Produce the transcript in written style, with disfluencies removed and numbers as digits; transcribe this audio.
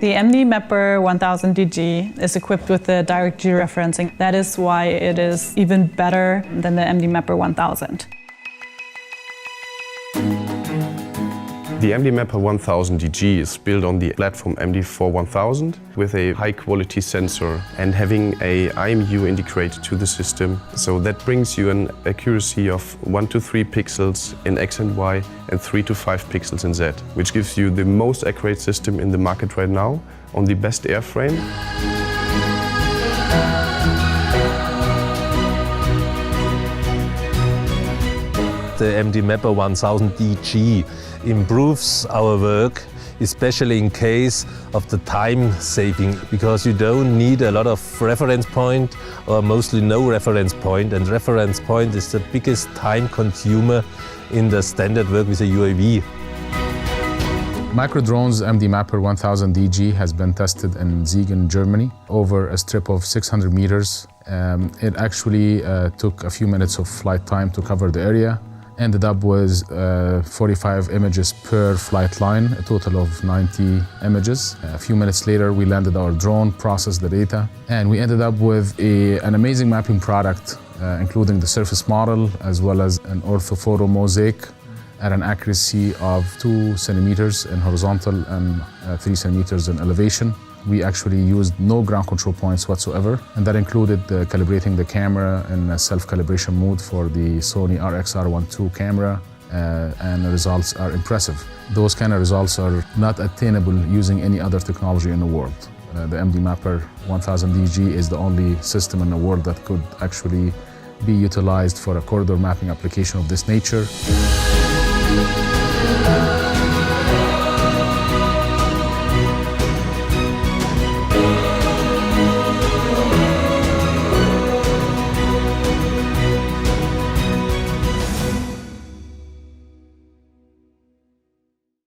The mdMapper1000DG is equipped with the direct georeferencing. That is why it is even better than the mdMapper1000. The mdMapper1000DG is built on the platform MD41000 with a high-quality sensor and having a IMU integrated to the system. So that brings you an accuracy of 1 to 3 pixels in X and Y and 3 to 5 pixels in Z, which gives you the most accurate system in the market right now on the best airframe. The mdMapper1000DG improves our work, especially in case of the time saving, because you don't need a lot of reference point or mostly no reference point, and reference point is the biggest time consumer in the standard work with a UAV. Microdrones mdMapper1000DG has been tested in Siegen, Germany, over a strip of 600 meters. It actually took a few minutes of flight time to cover the area. Ended up with 45 images per flight line, a total of 90 images. A few minutes later, we landed our drone, processed the data, and we ended up with an amazing mapping product, including the surface model, as well as an orthophoto mosaic at an accuracy of 2 centimeters in horizontal and 3 centimeters in elevation. We actually used no ground control points whatsoever, and that included calibrating the camera in a self-calibration mode for the Sony RXR12 camera, and the results are impressive. Those kind of results are not attainable using any other technology in the world. The mdMapper1000DG is the only system in the world that could actually be utilized for a corridor mapping application of this nature.